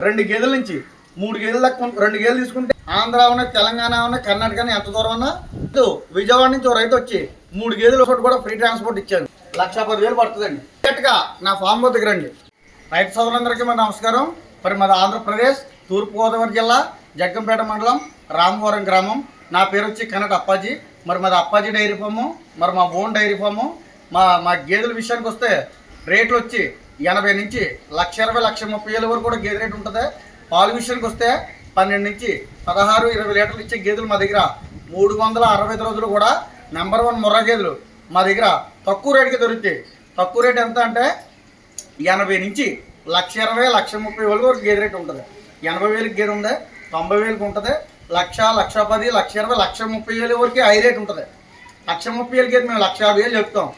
2 గేదెల నుంచి 3 గేదెల దాకా 2 గేదెలు తీసుకుంటే ఆంధ్ర ఉన్నాయి, తెలంగాణ ఉన్నాయి, కర్ణాటక ఎంత దూరం అన్నా విజయవాడ నుంచి రైతు వచ్చి 3 గేదెలు ఒకటి కూడా ఫ్రీ ట్రాన్స్పోర్ట్ ఇచ్చాను. 1,10,000 పడుతుందండి. డైరెక్ట్గా నా ఫామ్ వద్దకు రండి. రైతు సోదరులందరికీ మరి నమస్కారం. మరి మాది ఆంధ్రప్రదేశ్ తూర్పుగోదావరి జిల్లా జగ్గంపేట మండలం రామవరం గ్రామం. నా పేరు వచ్చి కనట అప్పాజీ. మరి మాది అప్పాజీ డైరీ ఫాము, మరి మా ఓన్ డైరీ ఫాము. మా గేదెల విషయానికి వస్తే రేట్లు వచ్చి 80 నుంచి 1,20,000 1,30,000 వరకు కూడా గేదె రేటు ఉంటుంది. పాలు విషయానికి వస్తే 12 నుంచి 16, 20 లీటర్లు ఇచ్చే గేదెలు మా దగ్గర 365 రోజులు కూడా నెంబర్ 1 ముర్రా గేదెలు మా దగ్గర తక్కువ రేటుకి దొరుకుతాయి. తక్కువ రేటు ఎంత అంటే 80 నుంచి 1,20,000 1,30,000 వరకు గేదె రేటు ఉంటుంది. 80,000కి గేదె ఉంది, 90,000కి ఉంటుంది, 1,00,000 1,10,000 1,20,000 1,30,000 వరకు హై రేట్ ఉంటుంది. 1,30,000 గేదె మేము 1,50,000 చెప్తాం.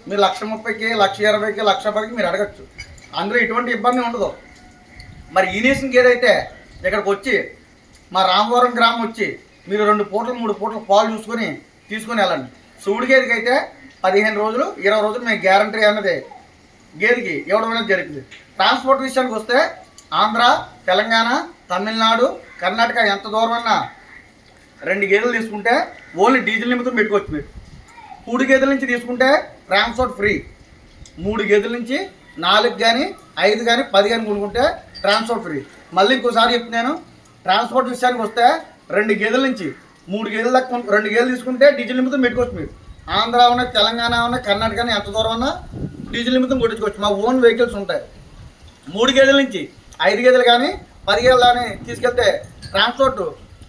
మీరు 1,30,000కి 1,20,000కి 1,10,000కి మీరు అడగచ్చు. అందులో ఎటువంటి ఇబ్బంది ఉండదు. మరి ఈనేసిన గేదె అయితే ఇక్కడికి వచ్చి మా రామవరం గ్రామం వచ్చి మీరు 2 పూటలు 3 పూటలు పాలు తీసుకొని వెళ్ళండి. సూడి గేదెకి అయితే 15 రోజులు 20 రోజులు మేము గ్యారంటీ అన్నది గేదెకి ఇవ్వడం అనేది జరుగుతుంది. ట్రాన్స్పోర్ట్ విషయానికి వస్తే ఆంధ్ర, తెలంగాణ, తమిళనాడు, కర్ణాటక ఎంత దూరం అన్నా 2 గేదెలు తీసుకుంటే ఓన్లీ డీజిల్ నిమిత్తం పెట్టుకోవచ్చు. మీరు 3 గేదెల నుంచి తీసుకుంటే ట్రాన్స్పోర్ట్ ఫ్రీ. 3 గేదెల నుంచి 4 కానీ 5 కానీ 10 కానీ కొనుక్కుంటే ట్రాన్స్పోర్ట్ ఫ్రీ. మళ్ళీ ఇంకోసారి చెప్తున్నాను, ట్రాన్స్పోర్ట్ విషయానికి వస్తే 2 గేదెల నుంచి 3 గేదెల దాకా 2 గేదెలు తీసుకుంటే డీజిల్ నిమిత్తం పెట్టుకోవచ్చు. మీరు ఆంధ్ర ఉన్నాయి, తెలంగాణ ఉన్నాయి, కర్ణాటక ఎంత దూరం అన్నా డీజిల్ నిమిత్తం కొట్టించుకోవచ్చు. మా ఓన్ వెహికల్స్ ఉంటాయి. 3 గేదెల నుంచి 5 గేదెలు కానీ 10 గేదెలు కానీ తీసుకెళ్తే ట్రాన్స్పోర్ట్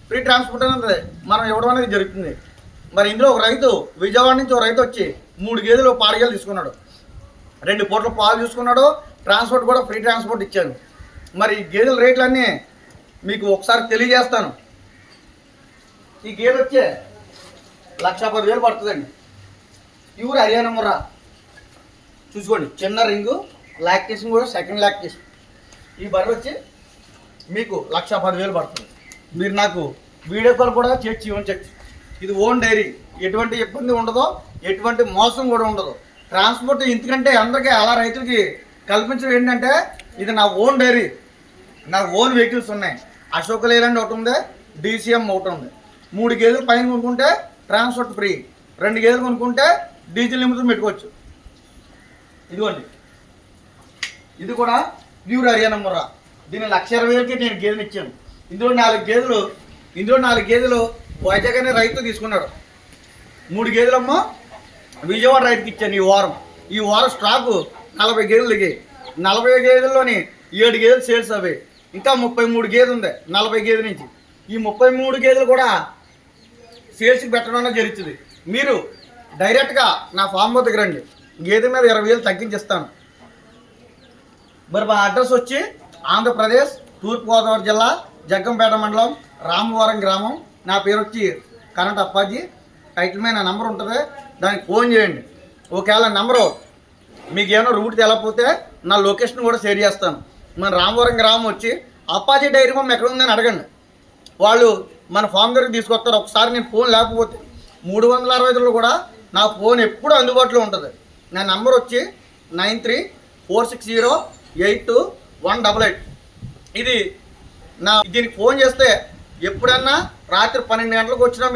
ఫ్రీ ట్రాన్స్పోర్ట్ అనేది మనం ఇవ్వడం అనేది జరుగుతుంది. మరి ఇందులో ఒక రైతు విజయవాడ నుంచి ఒక రైతు వచ్చి 3 గేదెలు పాడిగేలు తీసుకున్నాడు, 2 పూటల పాలు తీసుకున్నాడు, ట్రాన్స్పోర్ట్ కూడా ఫ్రీ ట్రాన్స్పోర్ట్ ఇచ్చాను. మరి గేదెల రేట్లన్నీ మీకు ఒకసారి తెలియజేస్తాను. ఈ గేదె వచ్చే 1,10,000 పడుతుందండి. ప్యూర్ హర్యానా ముర్రా చూసుకోండి. చిన్న రింగు, లాక్టేషన్ కూడా సెకండ్ లాక్టేషన్. ఈ బర్రె వచ్చి మీకు 1,10,000 పడుతుంది. మీరు నాకు వీడియో కాల్ కూడా చేసి ఇవ్వచ్చు. ఇది ఓన్ డైరీ, ఎటువంటి ఇబ్బంది ఉండదు, ఎటువంటి మోసం కూడా ఉండదు. ట్రాన్స్పోర్ట్ ఎందుకంటే అందరికీ అలా రైతులకి కల్పించడం ఏంటంటే ఇది నా ఓన్ డైరీ, నా ఓన్ వెహికల్స్ ఉన్నాయి. అశోక్ లేలాండ్ ఒకటి ఉంది, DCM ఒకటి ఉంది. 3 గేదెలు పైన కొనుక్కుంటే ట్రాన్స్పోర్ట్ ఫ్రీ, 2 గేదెలు కొనుక్కుంటే డీజిల్ నిమిత్తం పెట్టుకోవచ్చు. ఇదిగోండి, ఇది కూడా ప్యూర్ హర్యానా ముర్రా. దీన్ని 1,20,000కి నేను గేదెని ఇచ్చాను. ఇందులో 4 గేదెలు వైజాగ్ అనే రైతు తీసుకున్నాడు. 3 గేదెలమ్మో విజయవాడ రైతుకి ఇచ్చాను. ఈ వారం స్టాకు 40 గేదెలు దిగాయి. 40 గేదెల్లోని 7 గేదెలు సేల్స్ అవి. ఇంకా 33 గేదెలు ఉంది 40 గేదెల నుంచి. ఈ 33 గేదెలు కూడా సేల్స్కి పెట్టడం జరుగుతుంది. మీరు డైరెక్ట్గా నా ఫామ్ వద్దకు రండి. గేదె మీద 20,000 తగ్గించిస్తాను. మరి మా అడ్రస్ వచ్చి ఆంధ్రప్రదేశ్ తూర్పుగోదావరి జిల్లా జగ్గంపేట మండలం రామవరం గ్రామం. నా పేరు వచ్చి కనట అప్పాజీ. టైటిల్ మీద నా నెంబర్ ఉంటుంది, దానికి ఫోన్ చేయండి. ఒకవేళ నెంబరు మీకు ఏమైనా రూట్ తెలకపోతే నా లొకేషన్ కూడా షేర్ చేస్తాను. మన రామవరం గ్రామం వచ్చి అప్పాజీ డైరీ ఫామ్ ఎక్కడ ఉందని అడగండి. వాళ్ళు మన ఫామ్ దగ్గరికి తీసుకొస్తారు. ఒకసారి నేను ఫోన్ లేకపోతే 365 కూడా నా ఫోన్ ఎప్పుడూ అందుబాటులో ఉంటుంది. నా నెంబర్ వచ్చి 9346082188. ఇది దీనికి ఫోన్ చేస్తే ఎప్పుడన్నా రాత్రి 12 గంటలకు వచ్చినా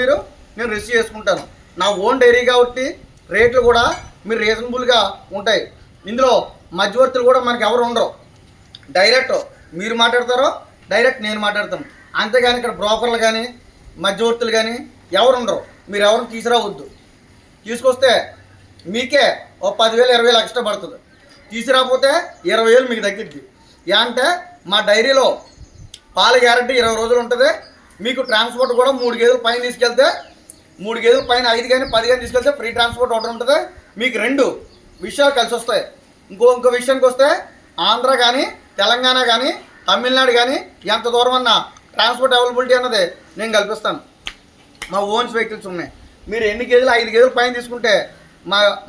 నేను రిసీవ్ చేసుకుంటాను. నా ఓన్ డైరీ కాబట్టి రేట్లు కూడా మీరు రీజనబుల్గా ఉంటాయి. ఇందులో మధ్యవర్తులు కూడా మనకి ఎవరు ఉండరు. డైరెక్ట్ మీరు మాట్లాడతారో డైరెక్ట్ నేను మాట్లాడతాను. అంతేగాని ఇక్కడ బ్రోకర్లు కానీ మధ్యవర్తులు కానీ ఎవరు ఉండరు. మీరు ఎవరిని తీసుకురావద్దు. తీసుకొస్తే మీకే ఓ 10,000 20,000 ఎక్స్ట్రా పడుతుంది. తీసుకురాకపోతే 20,000 మీకు తగ్గిద్ది. అంటే మా డైరీలో పాల గ్యారంటీ 20 రోజులు ఉంటుంది. మీకు ట్రాన్స్పోర్ట్ కూడా 3 గేదెలు పైన తీసుకెళ్తే 3 గేదెలు పైన 5 కానీ 10 కానీ తీసుకెళ్తే ఫ్రీ ట్రాన్స్పోర్ట్ ఒకటి ఉంటుంది. మీకు 2 విషయాలు కలిసి వస్తాయి. ఇంకో విషయానికి వస్తే ఆంధ్ర కానీ తెలంగాణ కానీ తమిళనాడు కానీ ఎంత దూరం అన్నా ట్రాన్స్పోర్ట్ అవైలబిలిటీ అన్నది నేను కల్పిస్తాను. మా ఓన్స్ వెహికల్స్ ఉన్నాయి. మీరు ఎన్ని గేదెలు 5 గేదెలు పైన తీసుకుంటే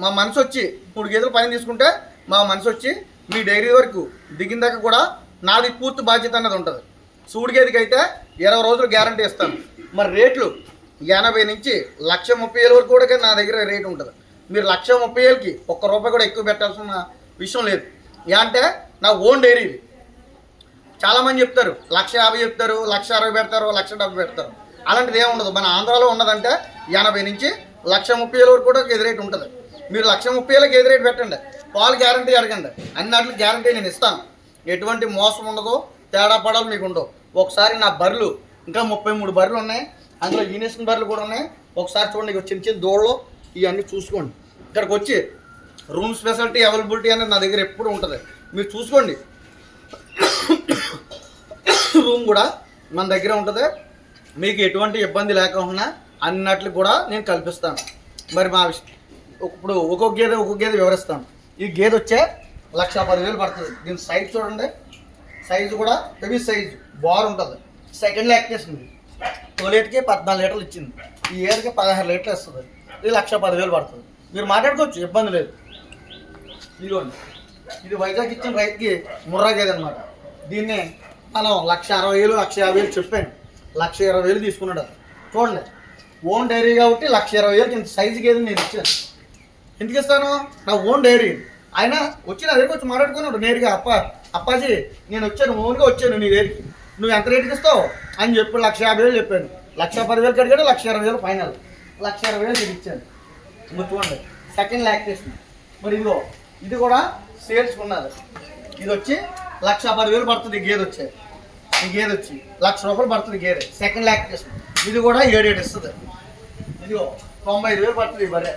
మా మనసు వచ్చి 3 గేదెలు పైన తీసుకుంటే మా మనసు వచ్చి మీ డైరీ వరకు దిగిన దాకా కూడా నాది పూర్తి బాధ్యత అన్నది ఉంటుంది. సూడి గేదెకి అయితే 20 రోజులు గ్యారంటీ ఇస్తాను. మరి రేట్లు 80 నుంచి 1,30,000 వరకు కూడా నా దగ్గర రేటు ఉంటుంది. మీరు 1,30,000కి ₹1 కూడా ఎక్కువ పెట్టాల్సిన విషయం లేదు. అంటే నా ఓన్ డైరీ. చాలామంది చెప్తారు 1,50,000 చెప్తారు, 1,60,000 పెడతారు, 1,70,000 పెడతారు. అలాంటిది ఏమి ఉండదు. మన ఆంధ్రాలో ఉన్నదంటే 80 నుంచి 1,30,000 వరకు కూడా గేదె రేటు ఉంటుంది. మీరు 1,30,000 గేదె రేటు పెట్టండి, పాలు గ్యారంటీ అడగండి, అన్నిటికి గ్యారంటీ నేను ఇస్తాను. ఎటువంటి మోసం ఉండదు, తేడా పడాలి మీకు ఉండవు. ఒకసారి నా బర్రెలు ఇంకా 33 బర్రెలు ఉన్నాయి, అందులో యూనియన్ బర్రెలు కూడా ఉన్నాయి. ఒకసారి చూడండి, చిన్న చిన్న దూడలు ఇవన్నీ చూసుకోండి. ఇక్కడికి వచ్చి రూమ్ స్పెషాలిటీ అవైలబిలిటీ అనేది నా దగ్గర ఎప్పుడు ఉంటుంది, మీరు చూసుకోండి. రూమ్ కూడా మన దగ్గర ఉంటుంది, మీకు ఎటువంటి ఇబ్బంది లేకుండా అన్నట్లు కూడా నేను కల్పిస్తాను. మరి మా ఇప్పుడు ఒక్కొక్క గేదె వివరిస్తాను. ఈ గేదె వచ్చే 1,10,000 పడుతుంది. దీని సైజ్ చూడండి, సైజు కూడా హెవీ సైజు బార్ ఉంటుంది. సెకండ్ లాక్టేషన్ తొలేటికి 14 లీటర్లు ఇచ్చింది, ఈ ఏడుకి 16 లీటర్లు ఇస్తుంది. ఇది 1,10,000 పడుతుంది. మీరు మాట్లాడుకోవచ్చు, ఇబ్బంది లేదు. ఇదిగోండి, ఇది వైజాగ్ ఇచ్చిన రైతుకి ముర్రా గేదె అనమాట. దీన్ని మనం 1,60,000 1,50,000 చెప్పాను, 1,20,000 తీసుకున్నాడు. చూడండి, ఓన్ డైరీ కాబట్టి 1,20,000 ఇంత సైజు గేదె నేను ఇచ్చాను. ఎందుకు ఇస్తాను? నా ఓన్ డైరీ. ఆయన వచ్చి నా దగ్గరికి వచ్చి మాట్లాడుకున్నాడు నేరుగా, అప్పాజీ నేను వచ్చాను, ఓన్గా వచ్చాను నీ దగ్గరికి, నువ్వు ఎంత రేటుకి ఇస్తావు అని చెప్పి 1,50,000 చెప్పాను. 1,10,000 కడిగాడు, 1,20,000 ఫైనల్, 1,20,000 ఇది ఇచ్చాను. మీరు చూడండి, సెకండ్ లాక్టేషన్. మరి ఇదిగో ఇది కూడా సేల్స్ ఉన్నది. ఇది వచ్చి 1,10,000 పడుతుంది. ఈ గేదె వచ్చి 1,00,000 రూపాయలు పడుతుంది గేదె, సెకండ్ లాక్టేషన్. ఇది కూడా 7 ఇస్తుంది. ఇదిగో 95,000 పడుతుంది. ఈ బర్రె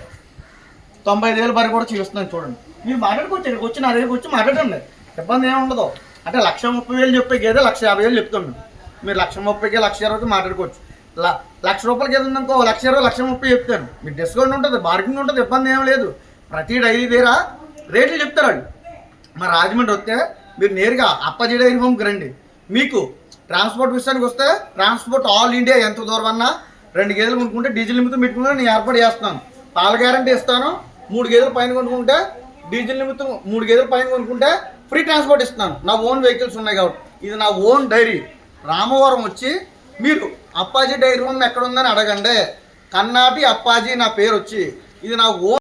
95,000 బర్రె కూడా చూపిస్తున్నాను చూడండి. మీరు మాట్లాడుకోవచ్చు, ఇక్కడికి వచ్చి నా దగ్గరికి వచ్చి మాట్లాడండి, ఇబ్బంది ఏమి ఉండదు. అంటే 1,30,000 చెప్పే గేదె 1,50,000 చెప్తున్నాను. మీరు 1,30,000 1,20,000 మాట్లాడుకోవచ్చు. 1,00,000 రూపాయల గేదె ఉందనుకో 1,20,000 1,30,000 చెప్తాను. మీకు డిస్కౌంట్ ఉంటుంది, బార్గింగ్ ఉంటుంది, ఇబ్బంది ఏం లేదు. ప్రతి డైరీ దగ్గర రేట్లు చెప్తారు వాళ్ళు. మా రాజమండ్రి వస్తే మీరు నేరుగా అప్పాజీ డైరీ ఫామ్కి రండి. మీకు ట్రాన్స్పోర్ట్ విషయానికి వస్తే ట్రాన్స్పోర్ట్ ఆల్ ఇండియా ఎంత దూరం అన్నా 2 గేదెలు కొనుక్కుంటే డీజిల్ నిమిత్తం పెట్టుకుంటే నేను ఏర్పాటు చేస్తాను. పాల గ్యారంటీ ఇస్తాను. 3 గేదెలు పైన కొనుక్కుంటే డీజిల్ నిమిత్తం 3 గేదెలు పైన కొనుక్కుంటే ఫ్రీ ట్రాన్స్పోర్ట్ ఇస్తున్నాను. నా ఓన్ వెహికల్స్ ఉన్నాయి కాబట్టి ఇది నా ఓన్ డైరీ. రామవరం వచ్చి మీరు అప్పాజీ డైరీ ఫామ్ ఎక్కడ ఉందని అడగండి. కన్నాటి అప్పాజీ నా పేరు వచ్చి, ఇది నా ఓన్